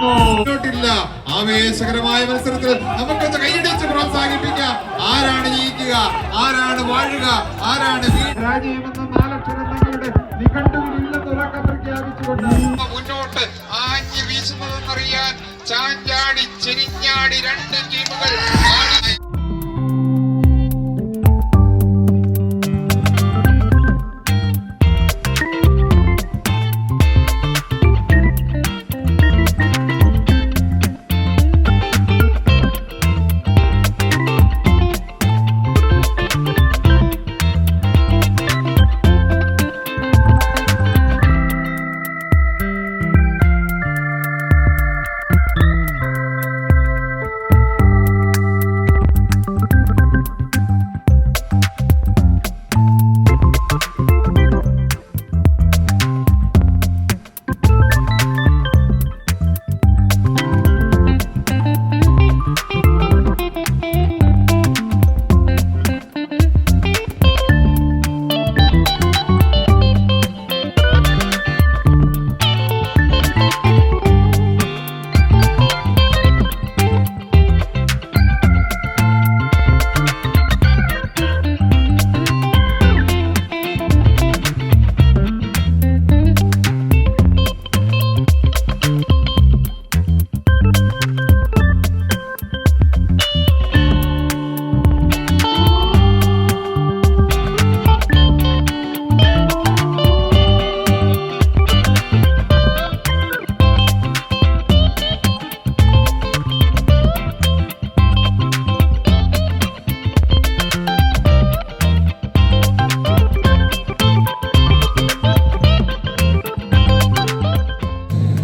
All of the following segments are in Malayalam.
മുന്നോട്ടില്ല. ആവേശകരമായ മത്സരത്തിൽ നമുക്കൊന്ന് കൈയടിച്ച് പ്രോത്സാഹിപ്പിക്കാം. ആരാണ് ജയിക്കുക, ആരാണ് വാഴുക, ആരാണ് രാജ്യമെന്ന നാലക്ഷരം തങ്ങളുടെ നിഘണ്ടുവിലില്ലെന്ന് ഉറക്കം പ്രഖ്യാപിച്ചുകൊണ്ട് മുന്നോട്ട് ആഞ്ഞു വീശുന്നതെന്നറിയാൻ ചാഞ്ചാടി ചെരിഞ്ഞാടി രണ്ട് ടീമുകൾ.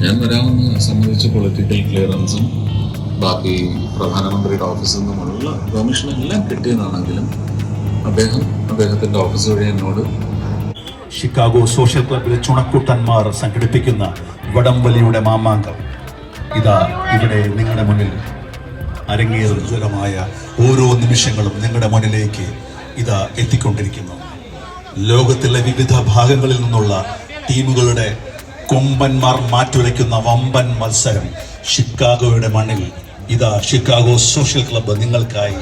ഞാൻ വരാമെന്ന് സംബന്ധിച്ച് പൊളിറ്റിക്കൽ ക്ലിയറൻസും ബാക്കി പ്രധാനമന്ത്രിയുടെ ഓഫീസിൽ നിന്നുമുള്ള പെർമിഷൻ എല്ലാം കിട്ടിയതാണെങ്കിലും അദ്ദേഹത്തിൻ്റെ ഓഫീസ് വഴി എന്നോട് ഷിക്കാഗോ സോഷ്യൽ ക്ലബിലെ ചുണക്കുട്ടന്മാർ സംഘടിപ്പിക്കുന്ന വടംവലിയുടെ മാമാങ്കം ഇതാ ഇവിടെ നിങ്ങളുടെ മുന്നിൽ അരങ്ങേറുന്നതുമായ ഓരോ നിമിഷങ്ങളും നിങ്ങളുടെ മുന്നിലേക്ക് ഇതാ എത്തിക്കൊണ്ടിരിക്കുന്നു. ലോകത്തിലെ വിവിധ ഭാഗങ്ങളിൽ നിന്നുള്ള ടീമുകളുടെ കൊമ്പന്മാർ മാറ്റുരയ്ക്കുന്ന വമ്പൻ മത്സരം ഷിക്കാഗോയുടെ മണ്ണിൽ ഇതാ ഷിക്കാഗോ സോഷ്യൽ ക്ലബ്ബ് നിങ്ങൾക്കായി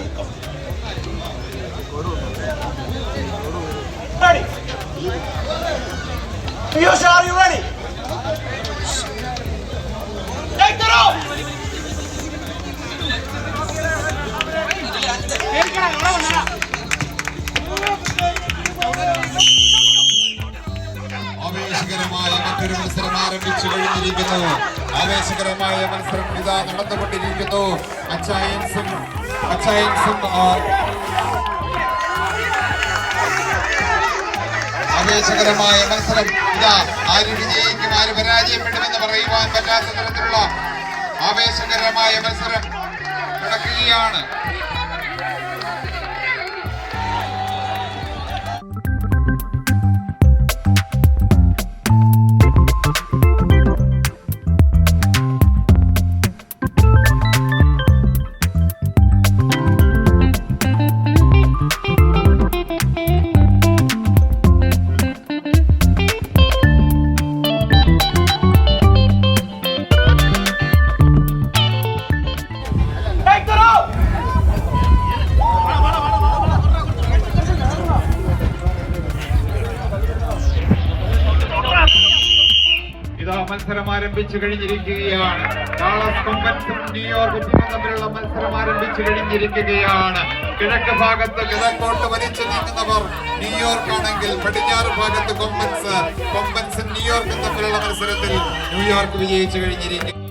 ആവേശകരമായ മറ്റൊരു മത്സരം ആരംഭിച്ചു കഴിഞ്ഞിരിക്കുന്നു. ആവേശകരമായ മത്സരം ഇതാ നടന്നുകൊണ്ടിരിക്കുന്നു. അച്ചായൻസും ആവേശകരമായ മത്സരം ഇതാ ആര് വിജയിക്കും ആര് പരാജയപ്പെടുമെന്ന് പറയുവാൻ പറ്റാത്ത തരത്തിലുള്ള ആവേശകരമായ മത്സരം നടക്കുകയാണ്. മത്സരം ആരംഭിച്ചു കഴിഞ്ഞിരിക്കുകയാണ്. ഡാളസ് കൊമ്പൻസും ന്യൂയോർക്ക് ടീമും തമ്മിലുള്ള മത്സരം ആരംഭിച്ചു കഴിഞ്ഞിരിക്കുകയാണ്. കിഴക്ക് ഭാഗത്ത് കിഴക്കോട്ട് വലിച്ചു നീങ്ങുന്നവർ ന്യൂയോർക്ക് ആണെങ്കിൽ പടിഞ്ഞാറ് ഭാഗത്ത് കൊമ്പൻസും ന്യൂയോർക്കും തമ്മിലുള്ള മത്സരത്തിൽ ന്യൂയോർക്ക് വിജയിച്ചു കഴിഞ്ഞിരിക്കുന്നു.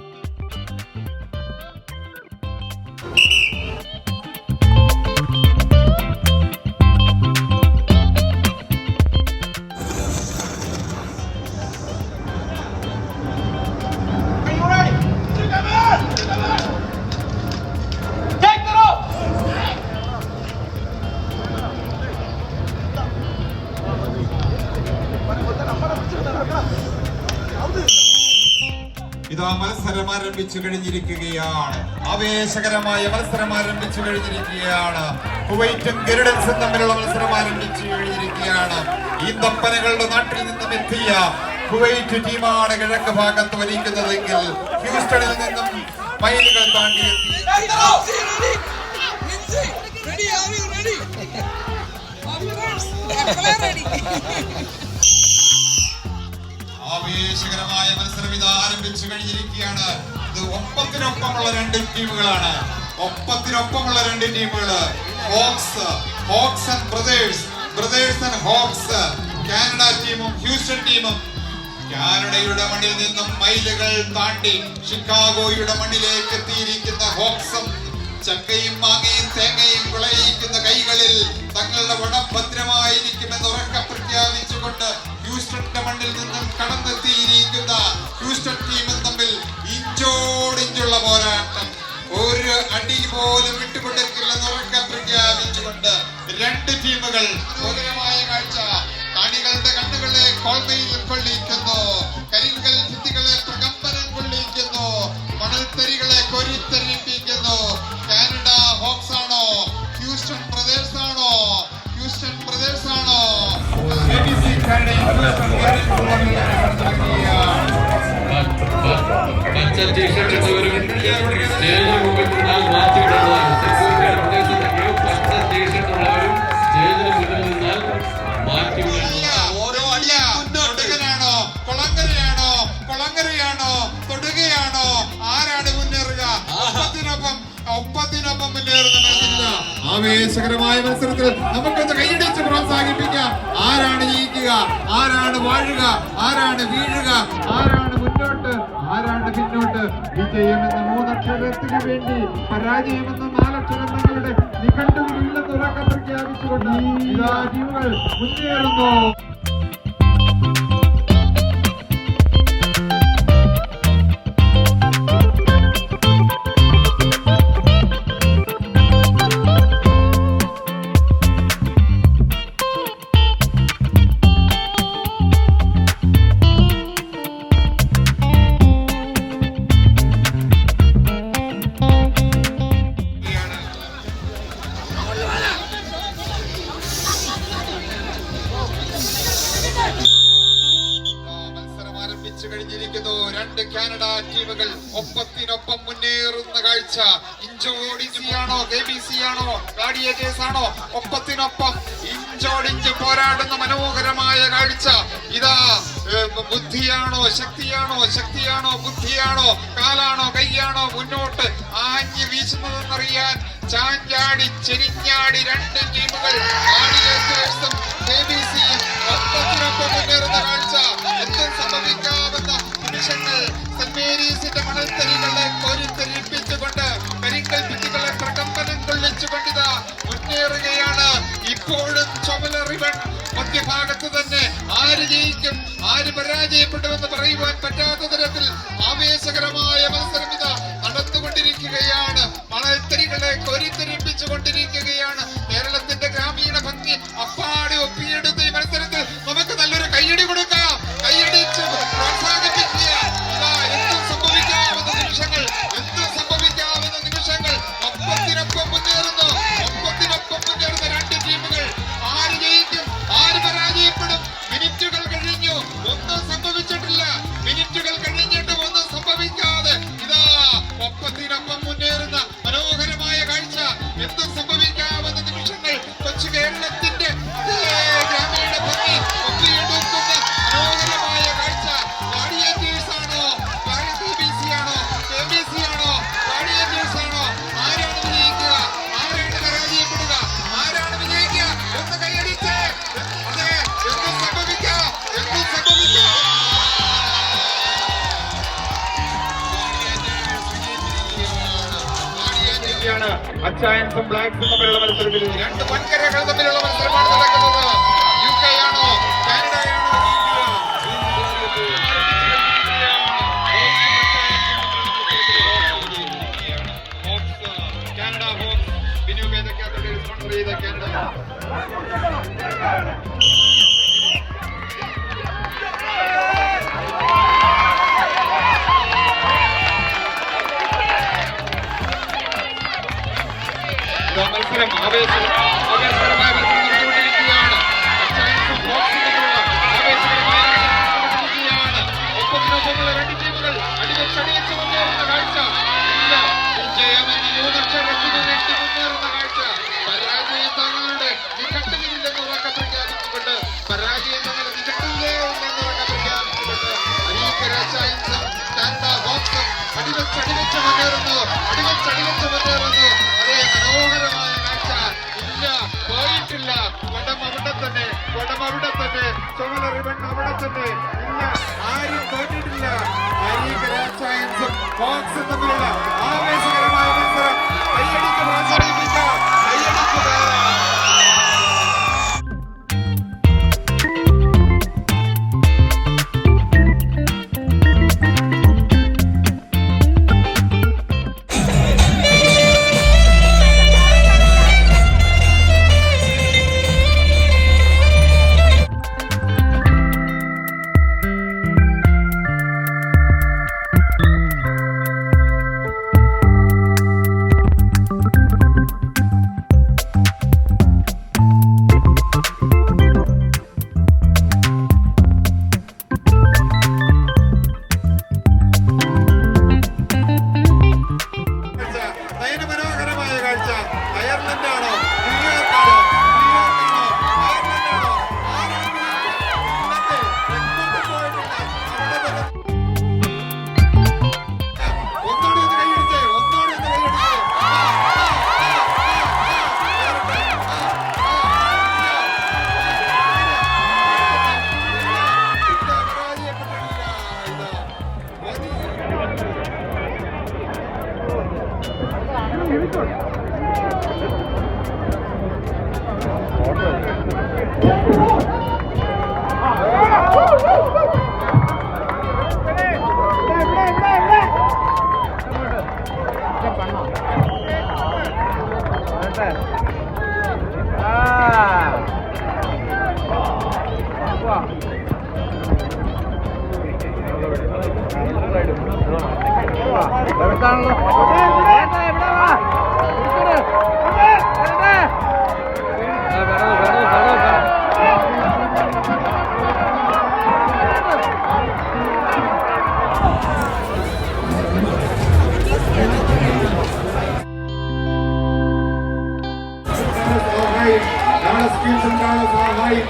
ഇതാ മത്സരം ആരംഭിച്ചു കഴിഞ്ഞിരിക്കുകയാണ്. ആവേശകരമായ മത്സരം ആരംഭിച്ചു കഴിഞ്ഞിരിക്കുകയാണ്. കുവൈറ്റും ഗരുഡൻസും തമ്മിലുള്ള മത്സരം ആരംഭിച്ചു കഴിഞ്ഞിരിക്കുകയാണ്. ഈ തപ്പനകളുടെ നാട്ടിൽ നിന്നും എത്തിയ കുവൈറ്റ് ടീമാണ് കിഴക്ക് ഭാഗത്ത് വലിക്കുന്നതെങ്കിൽ ഹ്യൂസ്റ്റണിൽ നിന്നും മൈലുകൾ താണ്ടിയെത്തി. ആവേശകരമായ മത്സരം ഇത് ആരംഭിച്ചു കഴിഞ്ഞിരിക്കുകയാണ്. ഇത് ഒപ്പത്തിനൊപ്പമുള്ള രണ്ട് ടീമുകളാണ്. ഒപ്പത്തിനൊപ്പമുള്ള രണ്ട് ടീമുകള് Hawks and Brothers and Hawks. Canada ടീമും ഹ്യൂസ്റ്റൺ ടീമും. കാനഡയുടെ മണ്ണിൽ നിന്നും മൈലുകൾ താണ്ടി ഷിക്കാഗോയുടെ മണ്ണിലേക്ക് എത്തിയിരിക്കുന്ന ഹോക്സും ചക്കയും മാങ്ങയും തേങ്ങയും വിളയിക്കുന്ന കൈകളിൽ തങ്ങളുടെ വടം ഭദ്രമായിരിക്കുമെന്ന് ഉറക്കെ പ്രഖ്യാപിച്ചുകൊണ്ട് ഹ്യൂസ്റ്റണിന്റെ മണ്ണിൽ നിന്നും കടന്നെത്തിയിരിക്കുന്ന ഹ്യൂസ്റ്റൺ ടീമും തമ്മിൽ ഇഞ്ചോടിഞ്ചുള്ള പോരാട്ടം. ഒരു അടി പോലും വിട്ടുകൊടുക്കില്ലെന്ന് ഉറക്കെ പ്രഖ്യാപിച്ചുകൊണ്ട് രണ്ട് ടീമുകൾ സുന്ദരമായ കാഴ്ച. കാണികളുടെ കണ്ണുകളെ കോൾമയിൽ കൊള്ളിക്കുന്നു, കരിങ്കൽ ഭിത്തികളെ പ്രകമ്പനം കൊള്ളിക്കുന്നു, മണൽത്തരികളെ കൊരിത്തരിപ്പിക്കുന്നു. കാനഡ ഹോക്സ് ആണോ ഹ്യൂസ്റ്റൺ ബ്രദേഴ്സ് ആണോ? ഹ്യൂസ്റ്റൺ ബ്രദേഴ്സ് ആണോ? പച്ച ടീഷർട്ട് ഇട്ടവരും സ്റ്റേജിന് മുമ്പിൽ നിന്നാൽ മാറ്റിവിടേണ്ടതാണ്. സെക്യൂരിറ്റിയുടെ പ്രദേശത്തേക്ക് പച്ച ടീഷർട്ട് ഉള്ളവരും സ്റ്റേജിന് മുന്നിൽ നിന്നാൽ മാറ്റിവിടേണ്ടതാണ്. ഓരോ അടിയ തൊടുകയാണോ കൊളങ്കരയാണോ തൊടുകയാണോ? ആരാണ് മുന്നേറുക? ഒപ്പത്തിനൊപ്പം മുന്നേറുന്ന ആവേശകരമായ മത്സരത്തിൽ നമുക്കൊന്ന് കൈയടിച്ച് പ്രോത്സാഹിപ്പിക്കാം. ആരാണ് ജയിക്കുക? ആരാണ് വാഴുക? ആരാണ് വീഴുക? ആരാണ് മുന്നോട്ട്? ആരാണ് പിന്നോട്ട്? വിജയമെന്ന 3 അക്ഷരത്തിന് വേണ്ടി പരാജയമെന്ന 4 അക്ഷരം തങ്ങളുടെ നിഘണ്ടുവിലില്ലെന്ന് ഉറക്കെ പ്രഖ്യാപിച്ചുകൊണ്ട് ഇതാ ടീമുകൾ മുന്നേറുന്നു. കഴിഞ്ഞിരിക്കുന്നു. രണ്ട് കാനഡ ടീമുകൾ ഒപ്പത്തിനൊപ്പം മുന്നേറുന്ന കാഴ്ച. ഇഞ്ചോടിഞ്ചാണോ KBC ആണോ ഗ്ലാഡിയേറ്റേഴ്സ് ആണോ? ഒപ്പത്തിനൊപ്പം ഇഞ്ചോടിഞ്ച് പോരാടുന്ന മനോഹരമായ കാഴ്ച. ഇതാ ബുദ്ധിയാണോ ശക്തിയാണോ ബുദ്ധിയാണോ കാലാണോ കൈയാണോ മുന്നോട്ട് ആഞ്ഞു വീശുന്നതെന്നറിയാൻ ചാഞ്ചാടി ചെരിഞ്ഞാടി രണ്ട് ടീമുകൾ ഗ്ലാഡിയേറ്റേഴ്സും KBCയും ഒപ്പത്തിനൊപ്പം മുന്നേറുന്ന കാഴ്ച. എന്തും സംഭവിക്കാവുന്ന നിമിഷങ്ങൾ. സെന്റ് മേരീസിന്റെ മണൽത്തരികളെ കോരിത്തെരിപ്പിച്ചുകൊണ്ട് കരിങ്കൽ ഭിത്തികളെ പ്രകമ്പനം കൊള്ളിച്ചുകൊണ്ടിതാ മുന്നേറുകയാണ്. ഇപ്പോഴും ചുമല റിബൺ മധ്യഭാഗത്ത് തന്നെ. ആര് ജയിക്കും ആര് പരാജയപ്പെടുമെന്ന് പറയുവാൻ പറ്റാത്ത തരത്തിൽ ആവേശകരമായ മത്സരം ഇതാ നടന്നുകൊണ്ടിരിക്കുകയാണ്. മണൽത്തരികളെ കോരിത്തെരിപ്പിച്ചുകൊണ്ടിരിക്കുകയാണ്. കേരളത്തിന്റെ ഗ്രാമീണ ഭംഗി അപ്പാടെ ഒപ്പിയെടുത്ത ഈ മത്സരത്തിൽ നമുക്ക് നല്ലൊരു കയ്യടി കൊടുക്കാം. കയ്യടിച്ച് പ്രോത്സാഹിപ്പിക്കുക. ഇതാ എന്തും സംഭവിക്കാവുന്ന നിമിഷങ്ങൾ. ഒപ്പത്തിനൊപ്പം മുന്നേറുന്ന രണ്ട് ടീമുകൾ. ആര് ജയിക്കും ആര് പരാജയപ്പെടും? മിനിറ്റുകൾ കഴിഞ്ഞു, ഒന്നും സംഭവിച്ചിട്ടില്ല. മിനിറ്റുകൾ കഴിഞ്ഞിട്ടും ഒന്നും സംഭവിക്കാതെ ഇതാ ഒപ്പത്തിനൊപ്പം മുന്നേറുന്ന മനോഹരമായ കാഴ്ച. എന്തും സംഭവിക്കാവുന്ന നിമിഷങ്ങൾ. കൊച്ചു കേരളത്തിന്റെ ഗ്രാമീണ ഭംഗി ഒപ്പിയെടുക്കുന്ന മനോഹരമായ കാഴ്ച. ഗ്ലാഡിയേറ്റേഴ്സ് ആണോ KBC ആണോ? ഗ്ലാഡിയേറ്റേഴ്സ് ആണോ? ആരാണ് വിജയിക്കുക? ആരാണ് പരാജയപ്പെടുക? ആരാണ് വിജയിക്കുക? ഒന്ന് കൈയടിച്ച്. അതെ, എന്തും സംഭവിക്കാം. അച്ചായൻസും ബ്ലാക്സും തമ്മിലുള്ള മത്സരത്തിൽ രണ്ട് വൻകരകൾ തമ്മിലുള്ള മത്സരമാണ് നടക്കുന്നത്. UK ആണോ കാനഡയാണോ കാനഡ ഹോക്സ് ബിനു വേദക്കാരുടെ സ്പോൺസർ ചെയ്ത കാനഡ മത്സരം ആവേശകരമായ മത്സരം നടന്നുകൊണ്ടിരിക്കുകയാണ്. ആവേശകരമായ ആവേശമുള്ള രണ്ട് ടീമുകൾ അടിവെച്ചടിവെച്ച് മുന്നേറുന്ന കാഴ്ച. ഇല്ല, വിജയമെന്ന മൂന്നക്ഷരത്തിന് വേണ്ടി മുന്നേറുന്ന കാഴ്ച. പരാജയം തങ്ങളുടെ നിഘണ്ടുവിലില്ലെന്ന് ഉറക്കെ പ്രഖ്യാപിച്ചുകൊണ്ട് പരാജയം തങ്ങളുടെ നിഘണ്ടുവിലേ ഇല്ലെന്ന് ഉറക്കെ പ്രഖ്യാപിച്ചുകൊണ്ട് അരീക്കര ചൈൻസും കാനഡ ഹോക്സും അടിവെച്ചടിവെച്ച് മുന്നേറുന്നു. അടിവെച്ചടിവെച്ച് മുന്നേറുന്നു. അതേ മനോഹരമായ കാഴ്ച. ഇല്ല, പോയിട്ടില്ല. വടം അവിടെ തന്നെ, വടം അവിടെ തന്നെ, ചുമല റിബൺ അവിടെ തന്നെ. ഇല്ല, ആരും തോറ്റിട്ടില്ല. അരീക്കര ചൈൻസും ഹോക്സും തമ്മിലുള്ള ആവേശകരമായ മത്സരം കയ്യടിക്ക് പ്രോത്സാഹിപ്പിക്കാം. കയ്യടിക്കുക. നയനമനോഹരമായ കാഴ്ച. അയർലൻഡാണോ ന്യൂയോർക്കാണോ? ന്യൂയോർക്കാണോ അയർലൻഡാണോ? ഒന്നോട് ഒന്ന് കൈയടിച്ചേ, ഒന്നോട് ഒന്ന് കൈയടിച്ചേ. Dallas Kings and Dallas are high.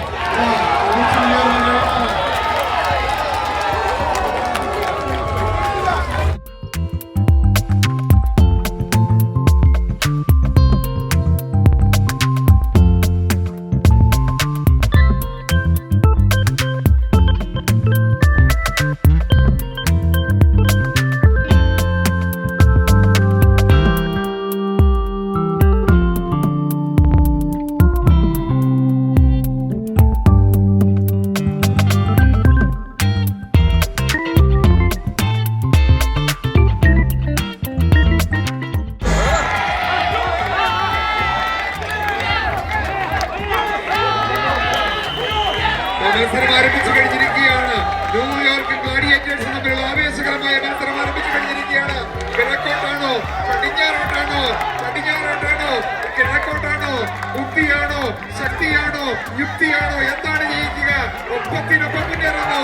മത്സരം ആരംഭിച്ചു കഴിഞ്ഞിരിക്കുകയാണ്. ന്യൂയോർക്ക് ഗ്ലാഡിയേറ്റേഴ്സ് തമ്മിലുള്ള ആവേശകരമായ മത്സരം ആരംഭിച്ചു കഴിഞ്ഞിരിക്കുകയാണ്. കിഴക്കോട്ടാണോ പടിഞ്ഞാറോട്ടാണോ? പടിഞ്ഞാറോട്ടാണോ കിഴക്കോട്ടാണോ? ബുദ്ധിയാണോ ശക്തിയാണോ യുക്തിയാണോ? എന്താണ് ജയിക്കുക? ഒപ്പത്തിനൊപ്പം മുന്നേറുന്നു.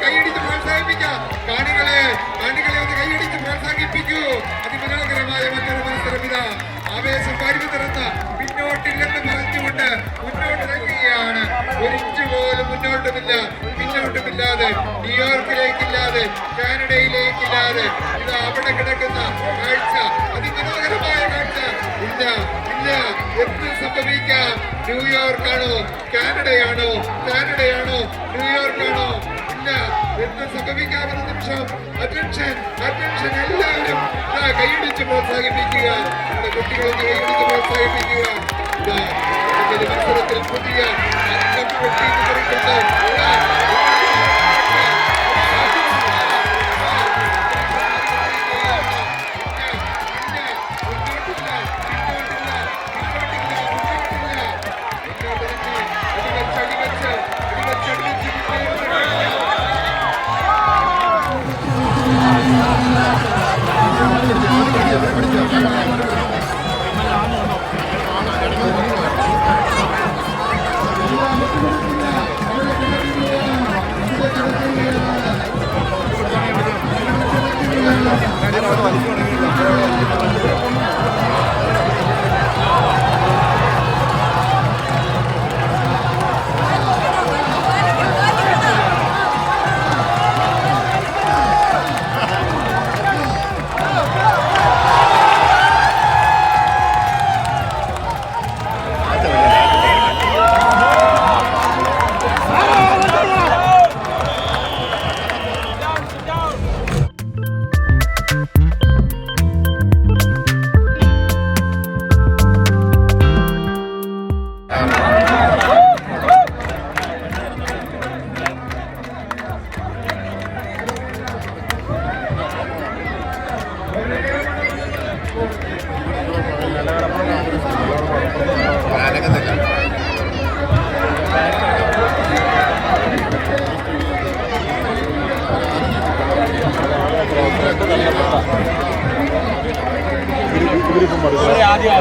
കൈയടിച്ച് പ്രോത്സാഹിപ്പിക്കാം. കാണികളെ ഒന്ന് കൈയടിച്ച് പ്രോത്സാഹിപ്പിക്കൂ. അതിമനോഹരമായ മറ്റൊരു മത്സരം ഇതാ. ആവേശം പരിധി തുറന്ന പിന്നോട്ടില്ലെന്ന് പറഞ്ഞുകൊണ്ട് മുന്നോട്ടിറങ്ങുകയാണ്. ഒരിഞ്ച് പോലും മുന്നോട്ടുമില്ലാതെ ന്യൂയോർക്കിലേക്കില്ലാതെ കാനഡയിലേക്കില്ലാതെ ഇത് അവിടെ കിടക്കുന്ന കാഴ്ച, അതിമനോഹരമായ കാഴ്ച. ഇല്ല, എന്ത് സംഭവിക്കാം? ന്യൂയോർക്കാണോ കാനഡയാണോ? കാനഡയാണോ ന്യൂയോർക്കാണോ? ഇല്ല, എന്ത് സംഭവിക്കാമെന്ന നിമിഷം. അറ്റൻഷൻ എല്ലാവരും കൈയടിച്ച് പ്രോത്സാഹിപ്പിക്കുക. നമ്മുടെ കുട്ടികളൊന്ന് കൈയടിച്ച് പ്രോത്സാഹിപ്പിക്കുക. മത്സരത്തിൽ പുതിയ അംഗം പൊട്ടിയിട്ടുണ്ട്. ആദ്യം